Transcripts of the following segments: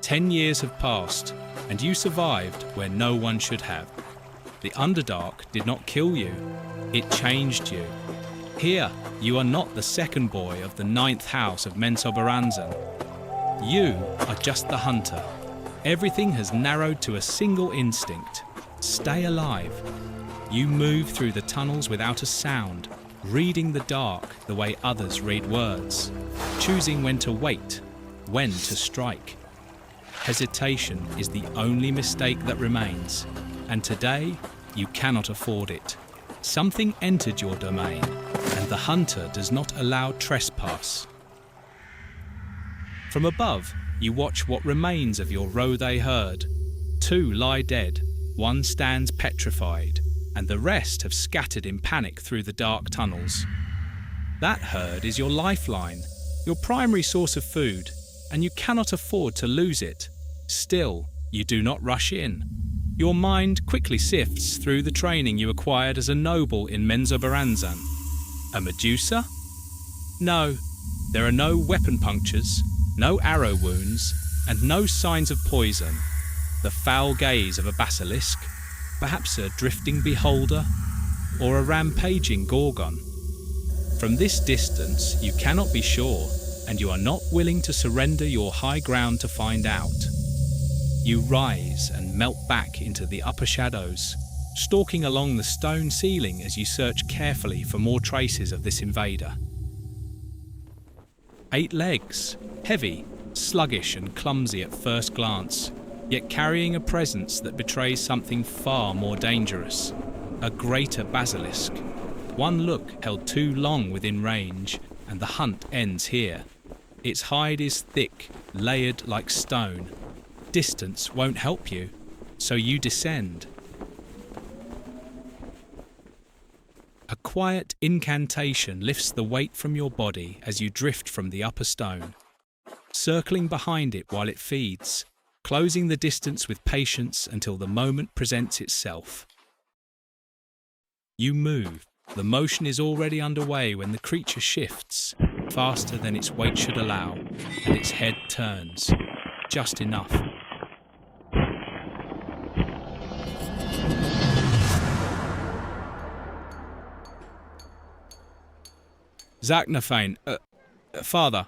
10 years have passed, and you survived where no one should have. The Underdark did not kill you, it changed you. Here, you are not the second boy of the 9th house of Menzoberranzan. You are just the hunter. Everything has narrowed to a single instinct: stay alive. You move through the tunnels without a sound, reading the dark the way others read words, choosing when to wait, when to strike. Hesitation is the only mistake that remains, and today you cannot afford it. Something entered your domain, and the hunter does not allow trespass. From above, you watch what remains of your Rothe herd. 2 lie dead, 1 stands petrified, and the rest have scattered in panic through the dark tunnels. That herd is your lifeline, your primary source of food, and you cannot afford to lose it. Still, you do not rush in. Your mind quickly sifts through the training you acquired as a noble in Menzoberranzan. A Medusa? No, there are no weapon punctures, no arrow wounds, and no signs of poison. The foul gaze of a basilisk, perhaps a drifting beholder, or a rampaging gorgon. From this distance, you cannot be sure, and you are not willing to surrender your high ground to find out. You rise and melt back into the upper shadows, stalking along the stone ceiling as you search carefully for more traces of this invader. 8 legs, heavy, sluggish and clumsy at first glance, yet carrying a presence that betrays something far more dangerous, a greater basilisk. One look held too long within range, and the hunt ends here. Its hide is thick, layered like stone. Distance won't help you, so you descend. A quiet incantation lifts the weight from your body as you drift from the upper stone, circling behind it while it feeds, closing the distance with patience until the moment presents itself. You move. The motion is already underway when the creature shifts, faster than its weight should allow, and its head turns, just enough. Zaknafane, Father,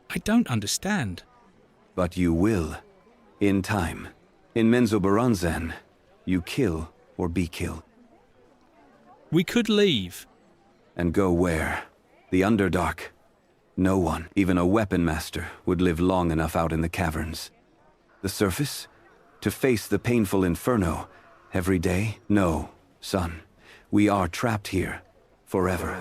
I don't understand. But you will. In time. In Menzoberranzan, you kill or be killed. We could leave. And go where? The Underdark. No one, even a weapon master, would live long enough out in the caverns. The surface? To face the painful inferno every day? No, son. We are trapped here. Forever.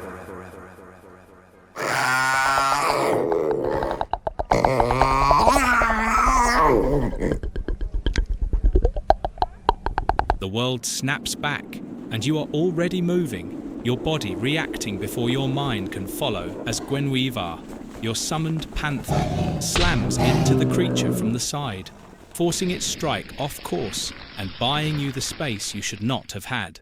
The world snaps back, and you are already moving, your body reacting before your mind can follow as Gwenwivar, your summoned panther, slams into the creature from the side, forcing its strike off course and buying you the space you should not have had.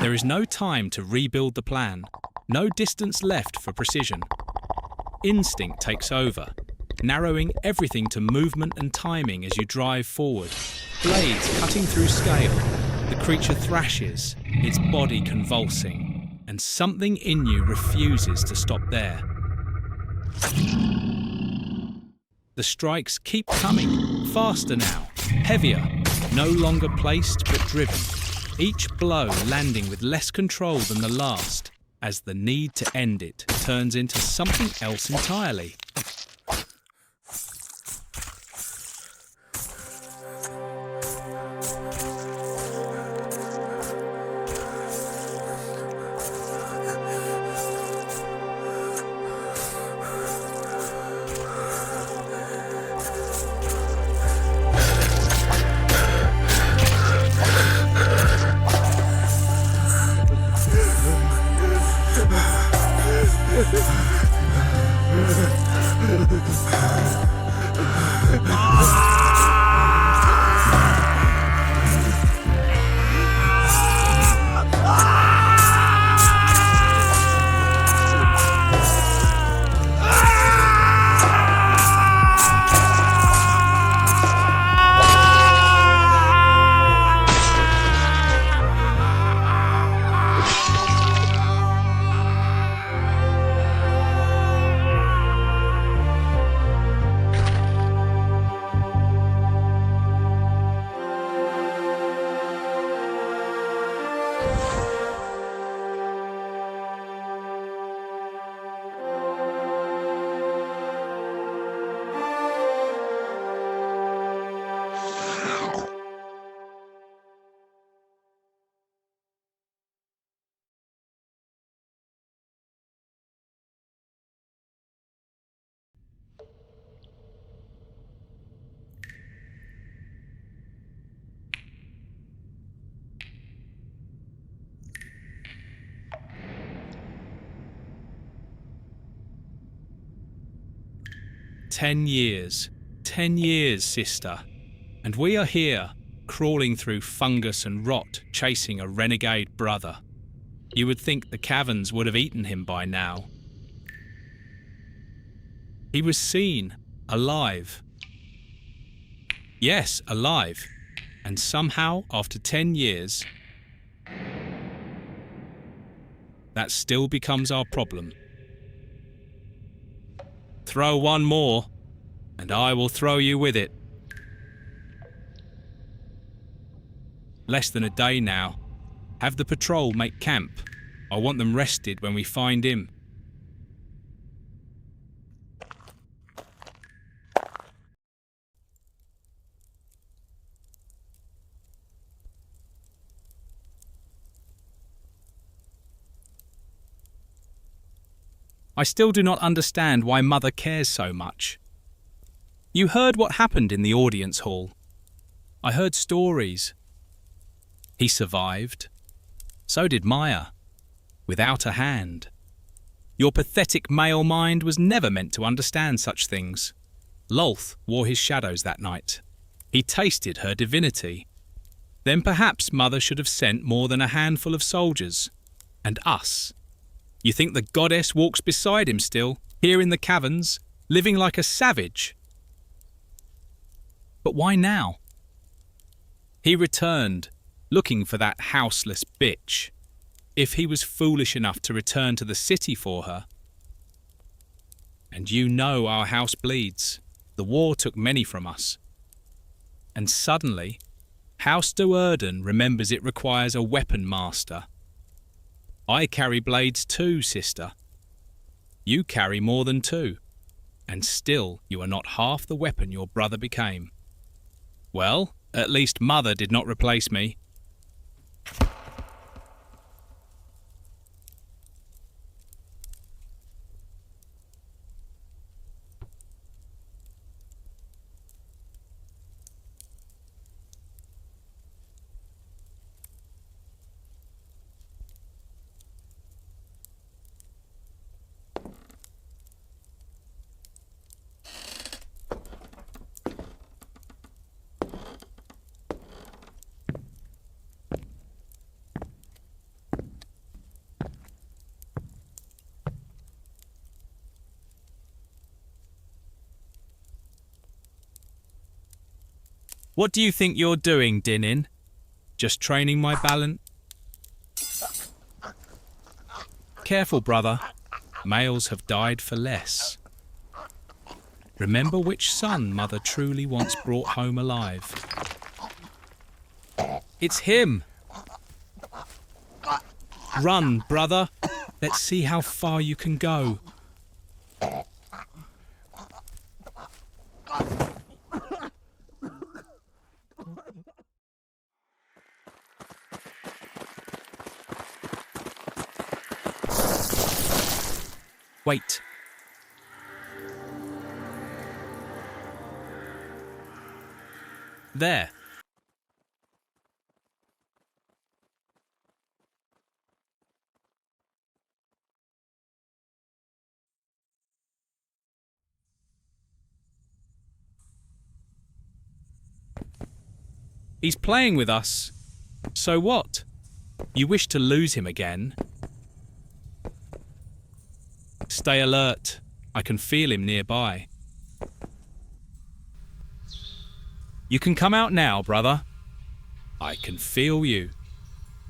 There is no time to rebuild the plan, no distance left for precision. Instinct takes over, narrowing everything to movement and timing as you drive forward. Blades cutting through scale, the creature thrashes, its body convulsing, and something in you refuses to stop there. The strikes keep coming, faster now, heavier, no longer placed but driven. Each blow landing with less control than the last, as the need to end it turns into something else entirely. 10 years. 10 years, sister. And we are here, crawling through fungus and rot, chasing a renegade brother. You would think the caverns would have eaten him by now. He was seen, alive. Yes, alive. And somehow, after 10 years, that still becomes our problem. Throw one more, and I will throw you with it. Less than a day now. Have the patrol make camp. I want them rested when we find him. I still do not understand why Mother cares so much. You heard what happened in the audience hall. I heard stories. He survived. So did Maya, without a hand. Your pathetic male mind was never meant to understand such things. Lolth wore his shadows that night. He tasted her divinity. Then perhaps Mother should have sent more than a handful of soldiers. And us. You think the goddess walks beside him still, here in the caverns, living like a savage? But why now? He returned, looking for that houseless bitch. If he was foolish enough to return to the city for her. And you know our house bleeds. The war took many from us. And suddenly, House Do'Urden remembers it requires a weapon master. I carry blades too, sister. You carry more than two. And still you are not half the weapon your brother became. Well, at least Mother did not replace me. What do you think you're doing, Dinin? Just training my balance? Careful, brother. Males have died for less. Remember which son Mother truly once brought home alive. It's him! Run, brother. Let's see how far you can go. Wait. There. He's playing with us. So what? You wish to lose him again? Stay alert. I can feel him nearby. You can come out now, brother. I can feel you.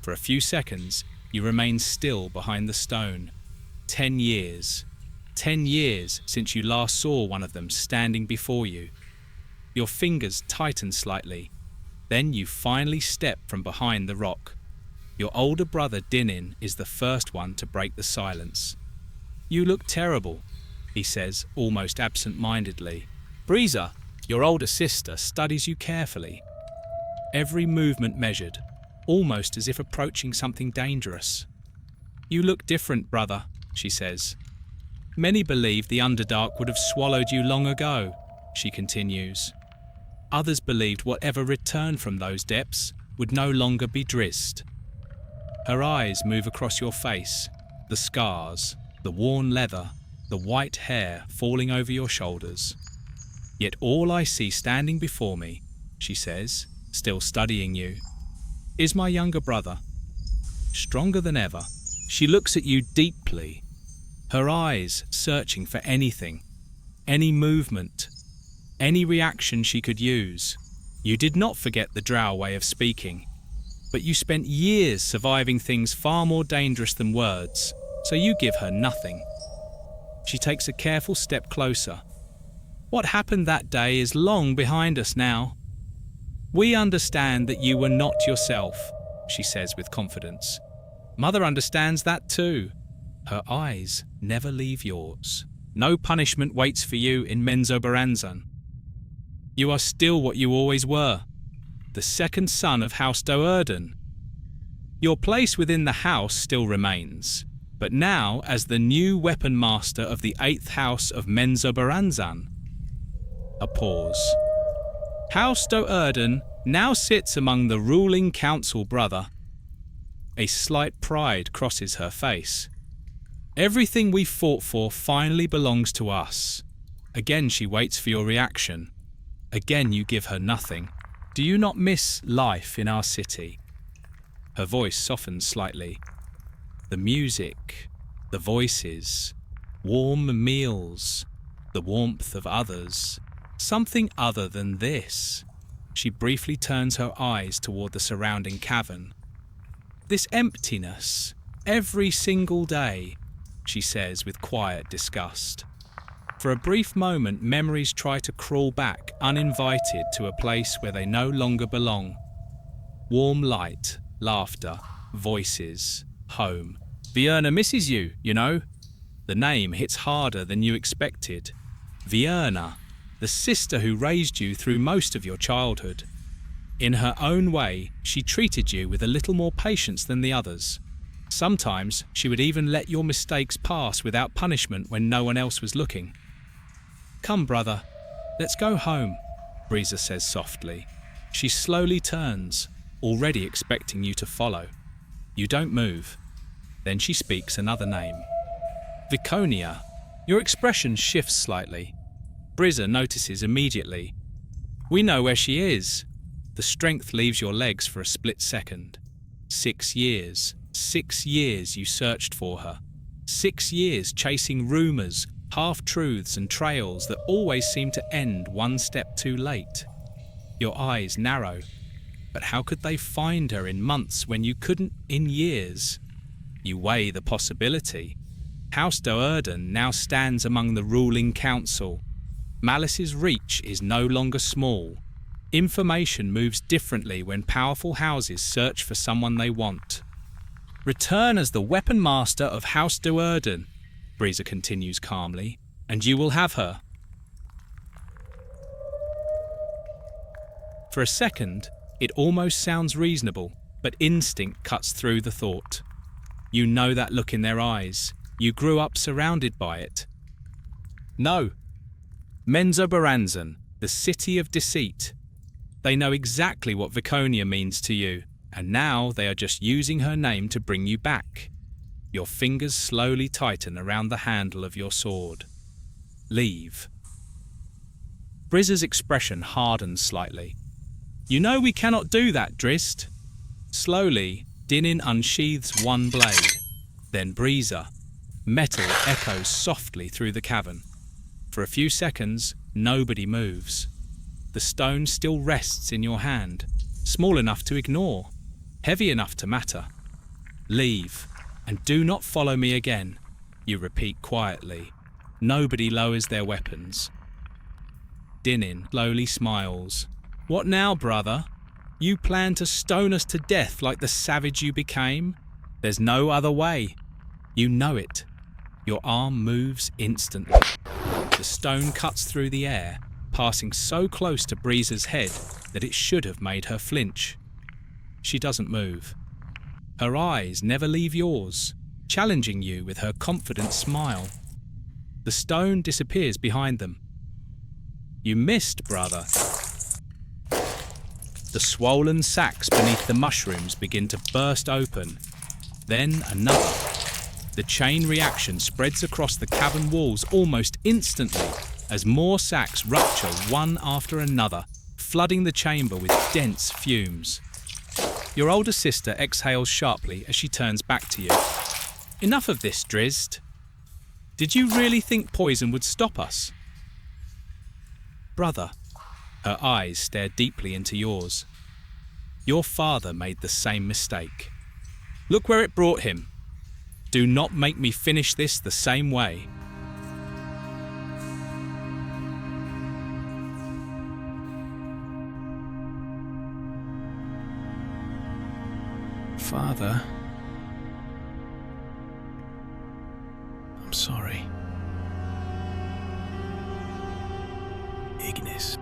For a few seconds, you remain still behind the stone. 10 years. 10 years since you last saw one of them standing before you. Your fingers tighten slightly. Then you finally step from behind the rock. Your older brother Dinin is the first one to break the silence. You look terrible, he says, almost absent-mindedly. Breeza, your older sister, studies you carefully. Every movement measured, almost as if approaching something dangerous. You look different, brother, she says. Many believe the Underdark would have swallowed you long ago, she continues. Others believed whatever returned from those depths would no longer be Drizzt. Her eyes move across your face, the scars, the worn leather, the white hair falling over your shoulders. Yet all I see standing before me, she says, still studying you, is my younger brother. Stronger than ever, she looks at you deeply, her eyes searching for anything, any movement, any reaction she could use. You did not forget the Drow way of speaking, but you spent years surviving things far more dangerous than words, so you give her nothing. She takes a careful step closer. What happened that day is long behind us now. We understand that you were not yourself, she says with confidence. Mother understands that too. Her eyes never leave yours. No punishment waits for you in Menzoberranzan. You are still what you always were, the second son of House Do'Urden. Your place within the house still remains, but now as the new weapon master of the 8th house of Menzoberranzan. A pause. House Do'Urden now sits among the ruling council, brother. A slight pride crosses her face. Everything we fought for finally belongs to us. Again she waits for your reaction. Again you give her nothing. Do you not miss life in our city? Her voice softens slightly. The music, the voices, warm meals, the warmth of others. Something other than this. She briefly turns her eyes toward the surrounding cavern. This emptiness, every single day, she says with quiet disgust. For a brief moment, memories try to crawl back uninvited to a place where they no longer belong. Warm light, laughter, voices, home. Vienna misses you, you know. The name hits harder than you expected. Vienna, the sister who raised you through most of your childhood. In her own way, she treated you with a little more patience than the others. Sometimes she would even let your mistakes pass without punishment when no one else was looking. Come, brother, let's go home, Breeza says softly. She slowly turns, already expecting you to follow. You don't move. Then she speaks another name. Viconia. Your expression shifts slightly. Breeza notices immediately. We know where she is. The strength leaves your legs for a split second. 6 years. 6 years you searched for her. 6 years chasing rumours, half-truths and trails that always seem to end one step too late. Your eyes narrow. But how could they find her in months when you couldn't in years? You weigh the possibility. House Do'Urden now stands among the ruling council. Malice's reach is no longer small. Information moves differently when powerful houses search for someone they want. Return as the weapon master of House Do'Urden, Breeza continues calmly, and you will have her. For a second, it almost sounds reasonable, but instinct cuts through the thought. You know that look in their eyes. You grew up surrounded by it. No. Menzoberranzan, the city of deceit. They know exactly what Viconia means to you, and now they are just using her name to bring you back. Your fingers slowly tighten around the handle of your sword. Leave. Brizza's expression hardens slightly. You know we cannot do that, Drizzt. Slowly, Dinin unsheathes one blade. Then Breeza. Metal echoes softly through the cavern. For a few seconds, nobody moves. The stone still rests in your hand, small enough to ignore, heavy enough to matter. Leave, and do not follow me again, you repeat quietly. Nobody lowers their weapons. Dinin slowly smiles. What now, brother? You plan to stone us to death like the savage you became? There's no other way. You know it. Your arm moves instantly. The stone cuts through the air, passing so close to Breeza's head that it should have made her flinch. She doesn't move. Her eyes never leave yours, challenging you with her confident smile. The stone disappears behind them. You missed, brother. The swollen sacs beneath the mushrooms begin to burst open. Then another. The chain reaction spreads across the cavern walls almost instantly as more sacs rupture one after another, flooding the chamber with dense fumes. Your older sister exhales sharply as she turns back to you. Enough of this, Drizzt. Did you really think poison would stop us? Brother, her eyes stare deeply into yours. Your father made the same mistake. Look where it brought him. Do not make me finish this the same way. Father, I'm sorry. Ignis.